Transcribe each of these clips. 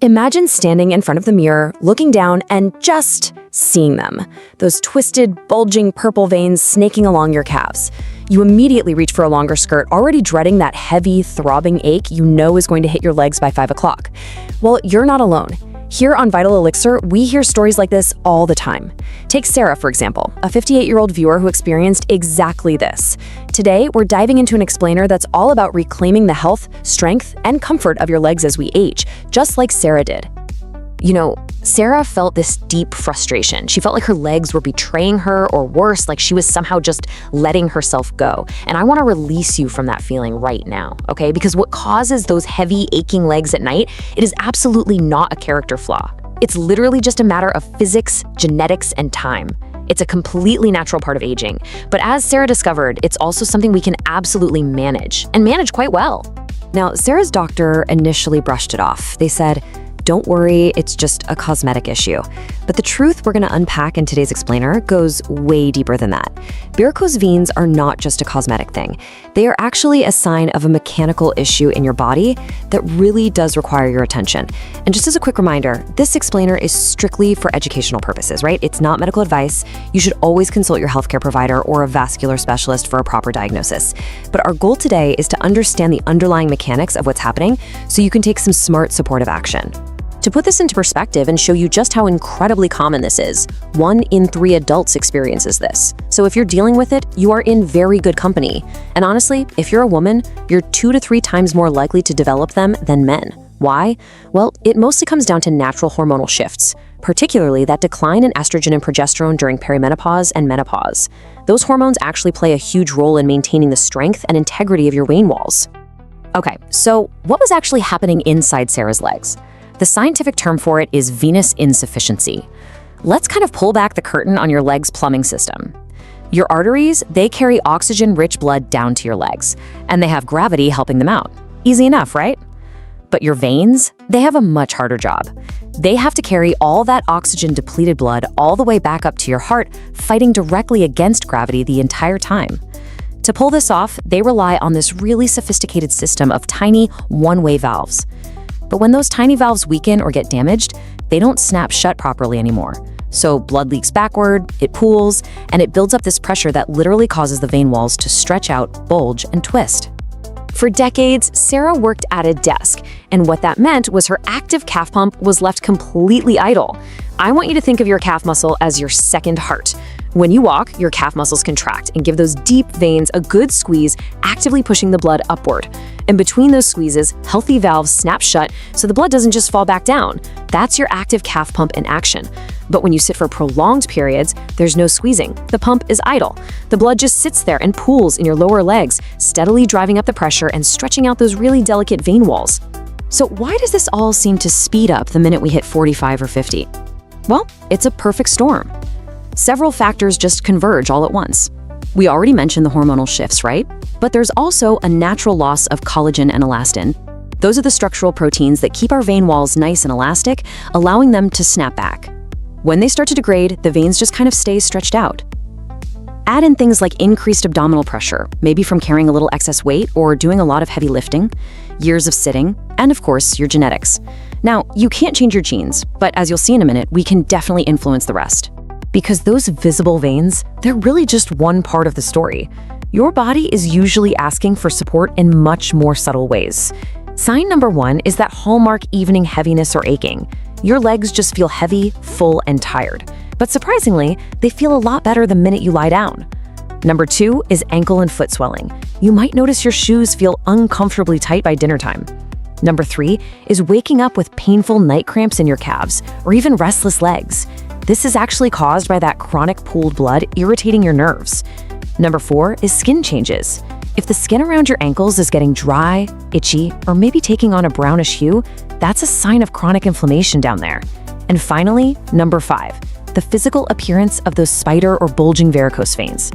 Imagine standing in front of the mirror, looking down, and just seeing them. Those twisted, bulging purple veins snaking along your calves. You immediately reach for a longer skirt, already dreading that heavy, throbbing ache you know is going to hit your legs by 5 o'clock. Well, you're not alone. Here on Vital Elixir, we hear stories like this all the time. Take Sarah, for example, a 58-year-old viewer who experienced exactly this. Today, we're diving into an explainer that's all about reclaiming the health, strength, and comfort of your legs as we age, just like Sarah did. You know, Sarah felt this deep frustration. She felt like her legs were betraying her, or worse, like she was somehow just letting herself go. And I want to release you from that feeling right now, okay? Because what causes those heavy, aching legs at night, it is absolutely not a character flaw. It's literally just a matter of physics, genetics, and time. It's a completely natural part of aging. But as Sarah discovered, it's also something we can absolutely manage, and manage quite well. Now, Sarah's doctor initially brushed it off. They said, "Don't worry, it's just a cosmetic issue." But the truth we're going to unpack in today's explainer goes way deeper than that. Varicose veins are not just a cosmetic thing. They are actually a sign of a mechanical issue in your body that really does require your attention. And just as a quick reminder, this explainer is strictly for educational purposes, right? It's not medical advice. You should always consult your healthcare provider or a vascular specialist for a proper diagnosis. But our goal today is to understand the underlying mechanics of what's happening so you can take some smart supportive action. To put this into perspective and show you just how incredibly common this is, 1 in 3 adults experiences this. So if you're dealing with it, you are in very good company. And honestly, if you're a woman, you're 2 to 3 times more likely to develop them than men. Why? Well, it mostly comes down to natural hormonal shifts, particularly that decline in estrogen and progesterone during perimenopause and menopause. Those hormones actually play a huge role in maintaining the strength and integrity of your vein walls. Okay, so what was actually happening inside Sarah's legs? The scientific term for it is venous insufficiency. Let's kind of pull back the curtain on your leg's plumbing system. Your arteries, they carry oxygen-rich blood down to your legs, and they have gravity helping them out. Easy enough, right? But your veins, they have a much harder job. They have to carry all that oxygen-depleted blood all the way back up to your heart, fighting directly against gravity the entire time. To pull this off, they rely on this really sophisticated system of tiny one-way valves. But when those tiny valves weaken or get damaged, they don't snap shut properly anymore. So blood leaks backward, it pools, and it builds up this pressure that literally causes the vein walls to stretch out, bulge, and twist. For decades, Sarah worked at a desk, and what that meant was her active calf pump was left completely idle. I want you to think of your calf muscle as your second heart. When you walk, your calf muscles contract and give those deep veins a good squeeze, actively pushing the blood upward. And between those squeezes, healthy valves snap shut so the blood doesn't just fall back down. That's your active calf pump in action. But when you sit for prolonged periods, there's no squeezing. The pump is idle. The blood just sits there and pools in your lower legs, steadily driving up the pressure and stretching out those really delicate vein walls. So why does this all seem to speed up the minute we hit 45 or 50? Well, it's a perfect storm. Several factors just converge all at once. We already mentioned the hormonal shifts, right? But there's also a natural loss of collagen and elastin. Those are the structural proteins that keep our vein walls nice and elastic, allowing them to snap back. When they start to degrade, the veins just kind of stay stretched out. Add in things like increased abdominal pressure, maybe from carrying a little excess weight or doing a lot of heavy lifting, years of sitting, and of course, your genetics. Now, you can't change your genes, but as you'll see in a minute, we can definitely influence the rest. Because those visible veins, they're really just one part of the story. Your body is usually asking for support in much more subtle ways. Sign number 1 is that hallmark evening heaviness or aching. Your legs just feel heavy, full, and tired. But surprisingly, they feel a lot better the minute you lie down. Number 2 is ankle and foot swelling. You might notice your shoes feel uncomfortably tight by dinner time. Number 3 is waking up with painful night cramps in your calves, or even restless legs. This is actually caused by that chronic pooled blood irritating your nerves. Number 4 is skin changes. If the skin around your ankles is getting dry, itchy, or maybe taking on a brownish hue, that's a sign of chronic inflammation down there. And finally, number 5, the physical appearance of those spider or bulging varicose veins.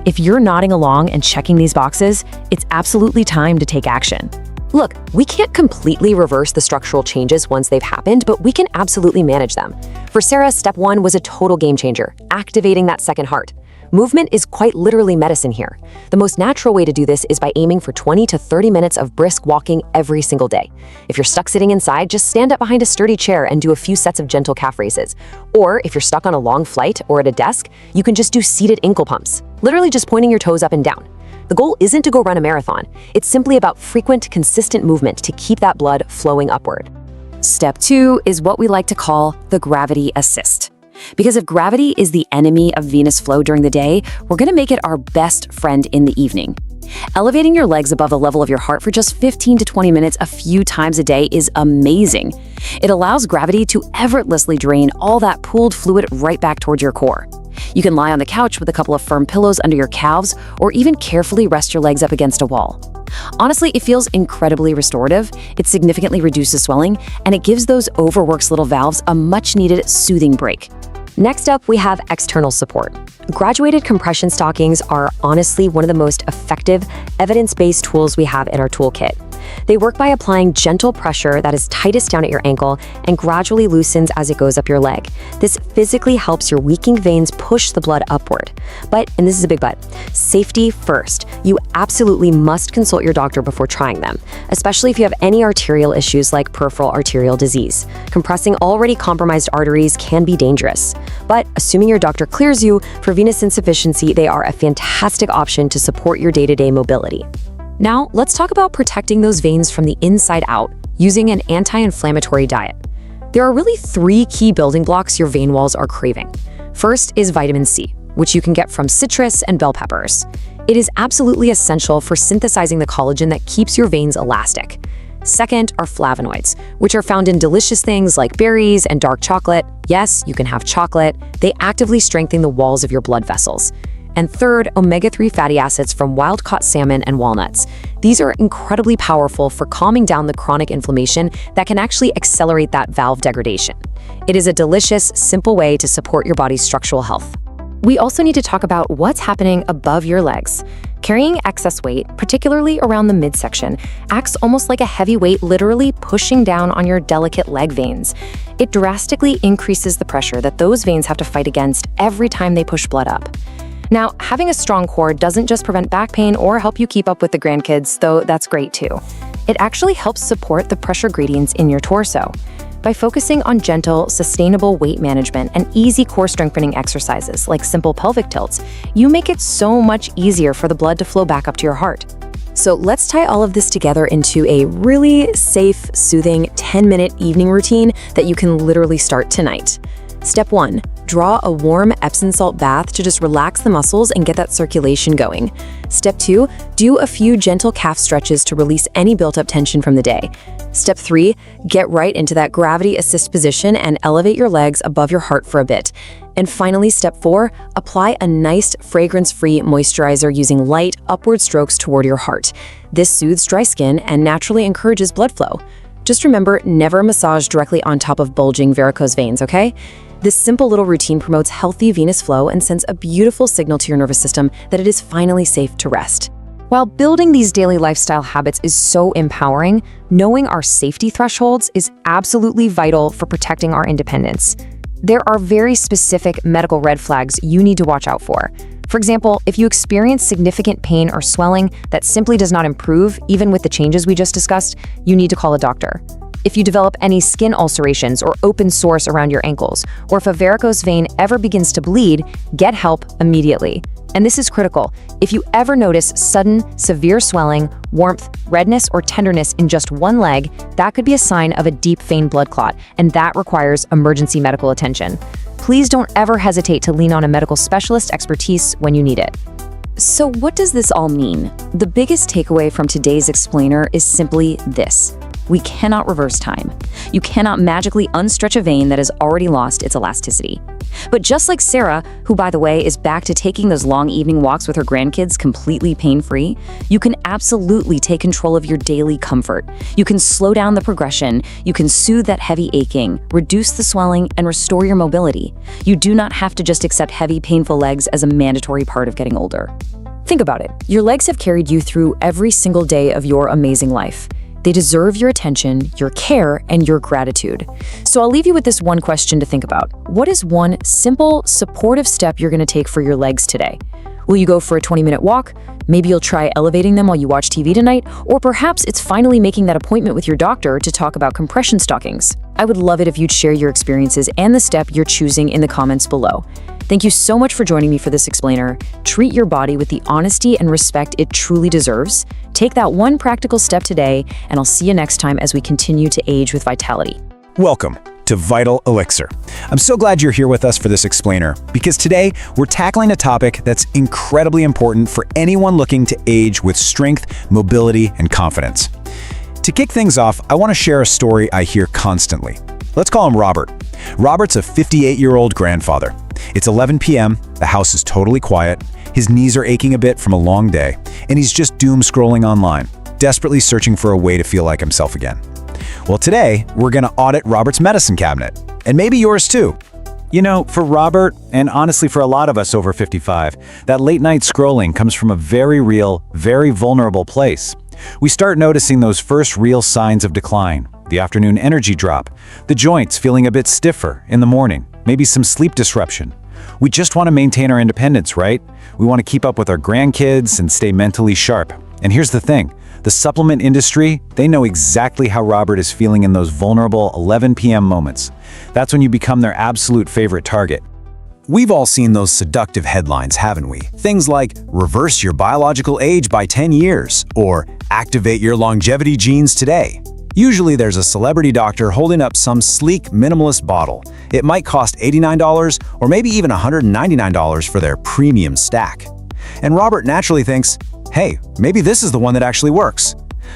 If you're nodding along and checking these boxes, it's absolutely time to take action. Look, we can't completely reverse the structural changes once they've happened, but we can absolutely manage them. For Sarah, step 1 was a total game changer, activating that second heart. Movement is quite literally medicine here. The most natural way to do this is by aiming for 20 to 30 minutes of brisk walking every single day. If you're stuck sitting inside, just stand up behind a sturdy chair and do a few sets of gentle calf raises. Or if you're stuck on a long flight or at a desk, you can just do seated ankle pumps, literally just pointing your toes up and down. The goal isn't to go run a marathon. It's simply about frequent, consistent movement to keep that blood flowing upward. Step 2 is what we like to call the gravity assist. Because if gravity is the enemy of venous flow during the day, we're going to make it our best friend in the evening. Elevating your legs above the level of your heart for just 15 to 20 minutes a few times a day is amazing. It allows gravity to effortlessly drain all that pooled fluid right back towards your core. You can lie on the couch with a couple of firm pillows under your calves, or even carefully rest your legs up against a wall. Honestly, it feels incredibly restorative, it significantly reduces swelling, and it gives those overworked little valves a much-needed soothing break. Next up, we have external support. Graduated compression stockings are honestly one of the most effective, evidence-based tools we have in our toolkit. They work by applying gentle pressure that is tightest down at your ankle and gradually loosens as it goes up your leg. This physically helps your weakening veins push the blood upward. But, and this is a big but, safety first. You absolutely must consult your doctor before trying them, especially if you have any arterial issues like peripheral arterial disease. Compressing already compromised arteries can be dangerous. But assuming your doctor clears you for venous insufficiency, they are a fantastic option to support your day-to-day mobility. Now, let's talk about protecting those veins from the inside out using an anti-inflammatory diet. There are really 3 key building blocks your vein walls are craving. First is vitamin C, which you can get from citrus and bell peppers. It is absolutely essential for synthesizing the collagen that keeps your veins elastic. Second are flavonoids, which are found in delicious things like berries and dark chocolate. Yes, you can have chocolate. They actively strengthen the walls of your blood vessels. And third, omega-3 fatty acids from wild-caught salmon and walnuts. These are incredibly powerful for calming down the chronic inflammation that can actually accelerate that valve degradation. It is a delicious, simple way to support your body's structural health. We also need to talk about what's happening above your legs. Carrying excess weight, particularly around the midsection, acts almost like a heavy weight literally pushing down on your delicate leg veins. It drastically increases the pressure that those veins have to fight against every time they push blood up. Now, having a strong core doesn't just prevent back pain or help you keep up with the grandkids, though that's great too. It actually helps support the pressure gradients in your torso. By focusing on gentle, sustainable weight management and easy core strengthening exercises like simple pelvic tilts, you make it so much easier for the blood to flow back up to your heart. So let's tie all of this together into a really safe, soothing 10-minute evening routine that you can literally start tonight. Step 1. Draw a warm Epsom salt bath to just relax the muscles and get that circulation going. Step 2. Do a few gentle calf stretches to release any built-up tension from the day. Step 3. Get right into that gravity assist position and elevate your legs above your heart for a bit. And finally, step 4. Apply a nice fragrance-free moisturizer using light, upward strokes toward your heart. This soothes dry skin and naturally encourages blood flow. Just remember, never massage directly on top of bulging varicose veins, okay? This simple little routine promotes healthy venous flow and sends a beautiful signal to your nervous system that it is finally safe to rest. While building these daily lifestyle habits is so empowering, knowing our safety thresholds is absolutely vital for protecting our independence. There are very specific medical red flags you need to watch out for. For example, if you experience significant pain or swelling that simply does not improve, even with the changes we just discussed, you need to call a doctor. If you develop any skin ulcerations or open sores around your ankles, or if a varicose vein ever begins to bleed, get help immediately. And this is critical. If you ever notice sudden, severe swelling, warmth, redness, or tenderness in just one leg, that could be a sign of a deep vein blood clot, and that requires emergency medical attention. Please don't ever hesitate to lean on a medical specialist expertise when you need it. So what does this all mean? The biggest takeaway from today's explainer is simply this. We cannot reverse time. You cannot magically unstretch a vein that has already lost its elasticity. But just like Sarah, who by the way is back to taking those long evening walks with her grandkids completely pain-free, you can absolutely take control of your daily comfort. You can slow down the progression, you can soothe that heavy aching, reduce the swelling, and restore your mobility. You do not have to just accept heavy, painful legs as a mandatory part of getting older. Think about it. Your legs have carried you through every single day of your amazing life. They deserve your attention, your care, and your gratitude. So I'll leave you with this one question to think about. What is one simple, supportive step you're going to take for your legs today? Will you go for a 20-minute walk? Maybe you'll try elevating them while you watch TV tonight, or perhaps it's finally making that appointment with your doctor to talk about compression stockings. I would love it if you'd share your experiences and the step you're choosing in the comments below. Thank you so much for joining me for this explainer. Treat your body with the honesty and respect it truly deserves. Take that one practical step today, and I'll see you next time as we continue to age with vitality. Welcome to Vital Elixir. I'm so glad you're here with us for this explainer, because today we're tackling a topic that's incredibly important for anyone looking to age with strength, mobility, and confidence. To kick things off, I want to share a story I hear constantly. Let's call him Robert. Robert's a 58-year-old grandfather. It's 11 p.m., the house is totally quiet, his knees are aching a bit from a long day, and he's just doom scrolling online, desperately searching for a way to feel like himself again. Well, today, we're going to audit Robert's medicine cabinet, and maybe yours too. You know, for Robert, and honestly for a lot of us over 55, that late-night scrolling comes from a very real, very vulnerable place. We start noticing those first real signs of decline, the afternoon energy drop, the joints feeling a bit stiffer in the morning, maybe some sleep disruption. We just want to maintain our independence, right? We want to keep up with our grandkids and stay mentally sharp. And here's the thing. The supplement industry, they know exactly how Robert is feeling in those vulnerable 11 p.m. moments. That's when you become their absolute favorite target. We've all seen those seductive headlines, haven't we? Things like, reverse your biological age by 10 years, or activate your longevity genes today. Usually there's a celebrity doctor holding up some sleek, minimalist bottle. It might cost $89 or maybe even $199 for their premium stack. And Robert naturally thinks, hey, maybe this is the one that actually works.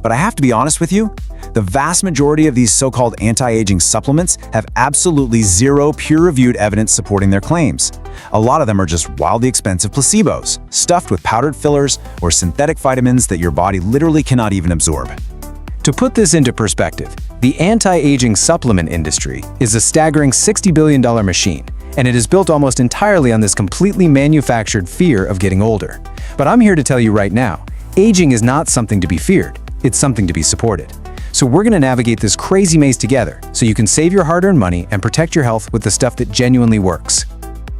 But I have to be honest with you, the vast majority of these so-called anti-aging supplements have absolutely zero peer-reviewed evidence supporting their claims. A lot of them are just wildly expensive placebos, stuffed with powdered fillers or synthetic vitamins that your body literally cannot even absorb. To put this into perspective, the anti-aging supplement industry is a staggering $60 billion machine, and it is built almost entirely on this completely manufactured fear of getting older. But I'm here to tell you right now, aging is not something to be feared, it's something to be supported. So we're going to navigate this crazy maze together so you can save your hard-earned money and protect your health with the stuff that genuinely works.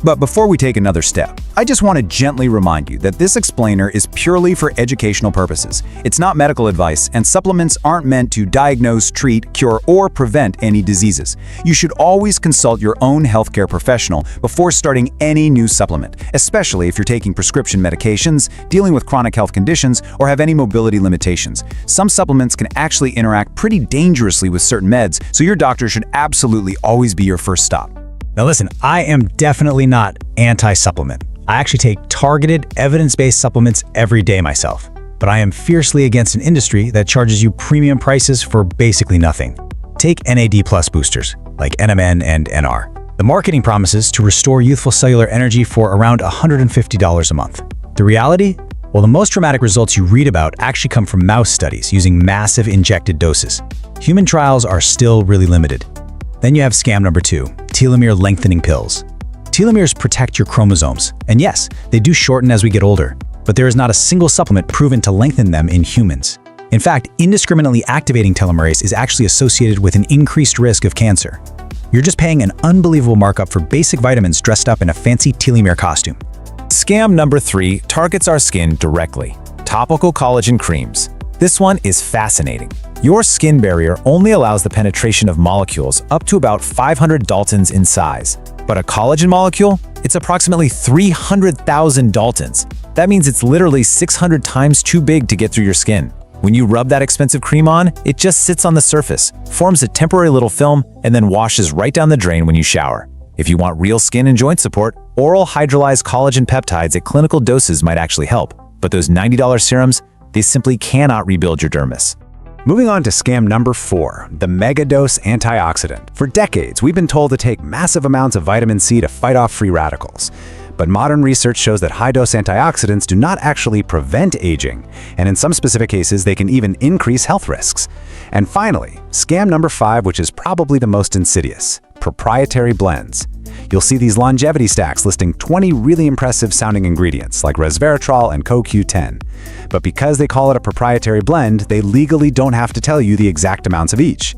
But before we take another step, I just want to gently remind you that this explainer is purely for educational purposes. It's not medical advice, and supplements aren't meant to diagnose, treat, cure, or prevent any diseases. You should always consult your own healthcare professional before starting any new supplement, especially if you're taking prescription medications, dealing with chronic health conditions, or have any mobility limitations. Some supplements can actually interact pretty dangerously with certain meds, so your doctor should absolutely always be your first stop. Now listen, I am definitely not anti-supplement. I actually take targeted, evidence-based supplements every day myself. But I am fiercely against an industry that charges you premium prices for basically nothing. Take NAD+ boosters, like NMN and NR. The marketing promises to restore youthful cellular energy for around $150 a month. The reality? Well, the most dramatic results you read about actually come from mouse studies using massive injected doses. Human trials are still really limited. Then you have scam number 2, telomere lengthening pills. Telomeres protect your chromosomes, and yes, they do shorten as we get older, but there is not a single supplement proven to lengthen them in humans. In fact, indiscriminately activating telomerase is actually associated with an increased risk of cancer. You're just paying an unbelievable markup for basic vitamins dressed up in a fancy telomere costume. Scam number 3 targets our skin directly. Topical collagen creams. This one is fascinating. Your skin barrier only allows the penetration of molecules up to about 500 Daltons in size. But a collagen molecule? It's approximately 300,000 Daltons. That means it's literally 600 times too big to get through your skin. When you rub that expensive cream on, it just sits on the surface, forms a temporary little film, and then washes right down the drain when you shower. If you want real skin and joint support, oral hydrolyzed collagen peptides at clinical doses might actually help. But those $90 serums, they simply cannot rebuild your dermis. Moving on to scam number 4, the megadose antioxidant. For decades, we've been told to take massive amounts of vitamin C to fight off free radicals. But modern research shows that high-dose antioxidants do not actually prevent aging, and in some specific cases, they can even increase health risks. And finally, scam number 5, which is probably the most insidious, proprietary blends. You'll see these longevity stacks listing 20 really impressive sounding ingredients like resveratrol and CoQ10. But because they call it a proprietary blend, they legally don't have to tell you the exact amounts of each.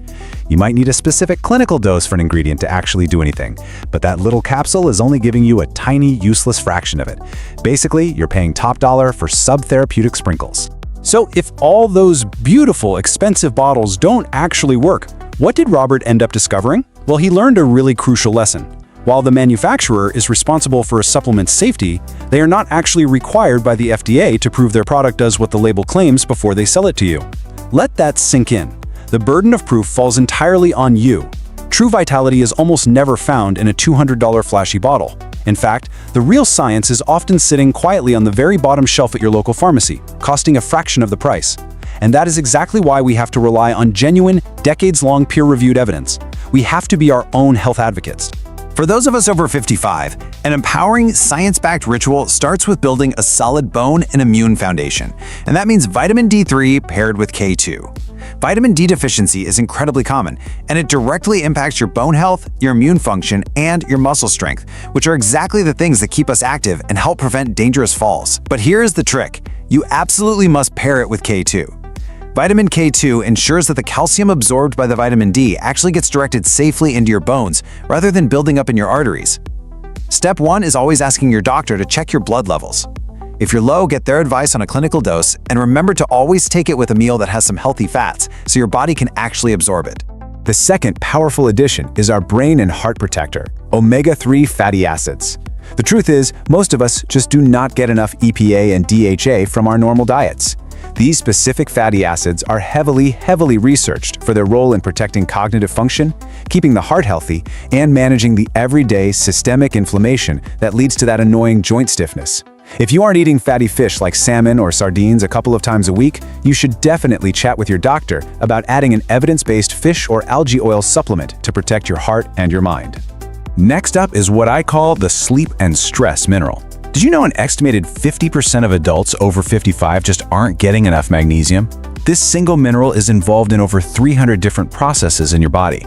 You might need a specific clinical dose for an ingredient to actually do anything, but that little capsule is only giving you a tiny, useless fraction of it. Basically, you're paying top dollar for sub-therapeutic sprinkles. So if all those beautiful, expensive bottles don't actually work, what did Robert end up discovering? Well, he learned a really crucial lesson. While the manufacturer is responsible for a supplement's safety, they are not actually required by the FDA to prove their product does what the label claims before they sell it to you. Let that sink in. The burden of proof falls entirely on you. True vitality is almost never found in a $200 flashy bottle. In fact, the real science is often sitting quietly on the very bottom shelf at your local pharmacy, costing a fraction of the price. And that is exactly why we have to rely on genuine, decades-long peer-reviewed evidence. We have to be our own health advocates. For those of us over 55, an empowering, science-backed ritual starts with building a solid bone and immune foundation, and that means vitamin D3 paired with K2. Vitamin D deficiency is incredibly common, and it directly impacts your bone health, your immune function, and your muscle strength, which are exactly the things that keep us active and help prevent dangerous falls. But here's the trick. You absolutely must pair it with K2. Vitamin K2 ensures that the calcium absorbed by the vitamin D actually gets directed safely into your bones rather than building up in your arteries. Step 1 is always asking your doctor to check your blood levels. If you're low, get their advice on a clinical dose, and remember to always take it with a meal that has some healthy fats so your body can actually absorb it. The second powerful addition is our brain and heart protector, omega-3 fatty acids. The truth is, most of us just do not get enough EPA and DHA from our normal diets. These specific fatty acids are heavily researched for their role in protecting cognitive function, keeping the heart healthy, and managing the everyday systemic inflammation that leads to that annoying joint stiffness. If you aren't eating fatty fish like salmon or sardines a couple of times a week, you should definitely chat with your doctor about adding an evidence-based fish or algae oil supplement to protect your heart and your mind. Next up is what I call the sleep and stress mineral. Did you know an estimated 50% of adults over 55 just aren't getting enough magnesium? This single mineral is involved in over 300 different processes in your body.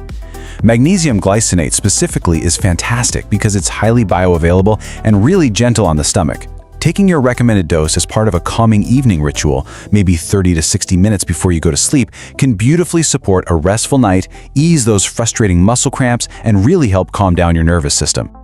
Magnesium glycinate specifically is fantastic because it's highly bioavailable and really gentle on the stomach. Taking your recommended dose as part of a calming evening ritual, maybe 30 to 60 minutes before you go to sleep, can beautifully support a restful night, ease those frustrating muscle cramps, and really help calm down your nervous system.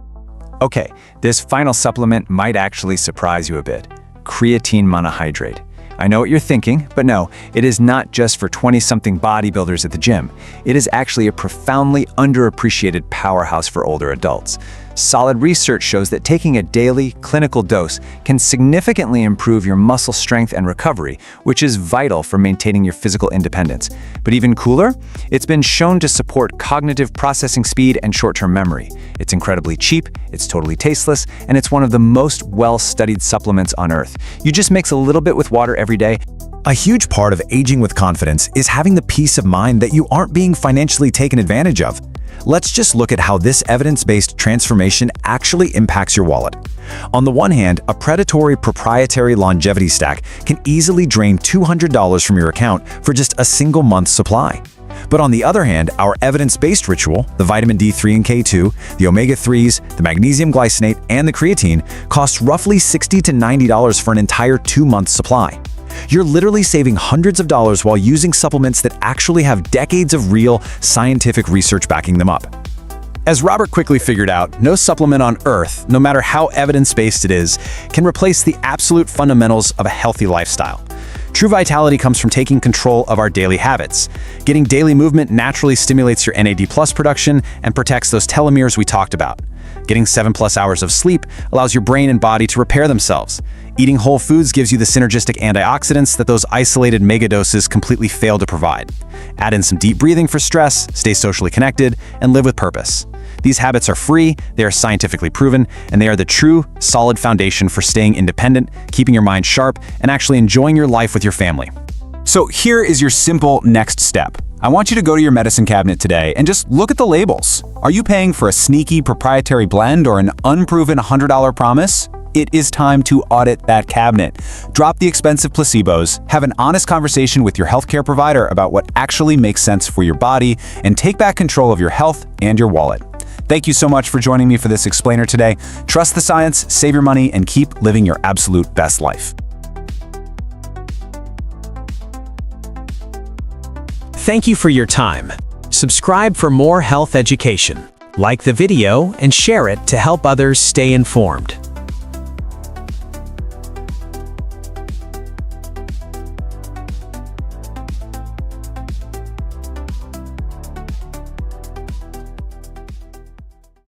Okay, this final supplement might actually surprise you a bit. Creatine monohydrate. I know what you're thinking, but no, it is not just for 20-something bodybuilders at the gym. It is actually a profoundly underappreciated powerhouse for older adults. Solid research shows that taking a daily, clinical dose can significantly improve your muscle strength and recovery, which is vital for maintaining your physical independence. But even cooler, it's been shown to support cognitive processing speed and short-term memory. It's incredibly cheap, it's totally tasteless, and it's one of the most well-studied supplements on Earth. You just mix a little bit with water every day. A huge part of aging with confidence is having the peace of mind that you aren't being financially taken advantage of. Let's just look at how this evidence-based transformation actually impacts your wallet. On the one hand, a predatory proprietary longevity stack can easily drain $200 from your account for just a single month's supply. But on the other hand, our evidence-based ritual, the vitamin D3 and K2, the omega-3s, the magnesium glycinate, and the creatine, costs roughly $60 to $90 for an entire 2-month supply. You're literally saving hundreds of dollars while using supplements that actually have decades of real, scientific research backing them up. As Robert quickly figured out, no supplement on Earth, no matter how evidence-based it is, can replace the absolute fundamentals of a healthy lifestyle. True vitality comes from taking control of our daily habits. Getting daily movement naturally stimulates your NAD+ production and protects those telomeres we talked about. Getting 7+ hours of sleep allows your brain and body to repair themselves. Eating whole foods gives you the synergistic antioxidants that those isolated megadoses completely fail to provide. Add in some deep breathing for stress, stay socially connected, and live with purpose. These habits are free, they are scientifically proven, and they are the true, solid foundation for staying independent, keeping your mind sharp, and actually enjoying your life with your family. So here is your simple next step. I want you to go to your medicine cabinet today and just look at the labels. Are you paying for a sneaky proprietary blend or an unproven $100 promise? It is time to audit that cabinet. Drop the expensive placebos, have an honest conversation with your healthcare provider about what actually makes sense for your body, and take back control of your health and your wallet. Thank you so much for joining me for this explainer today. Trust the science, save your money, and keep living your absolute best life. Thank you for your time. Subscribe for more health education. Like the video and share it to help others stay informed.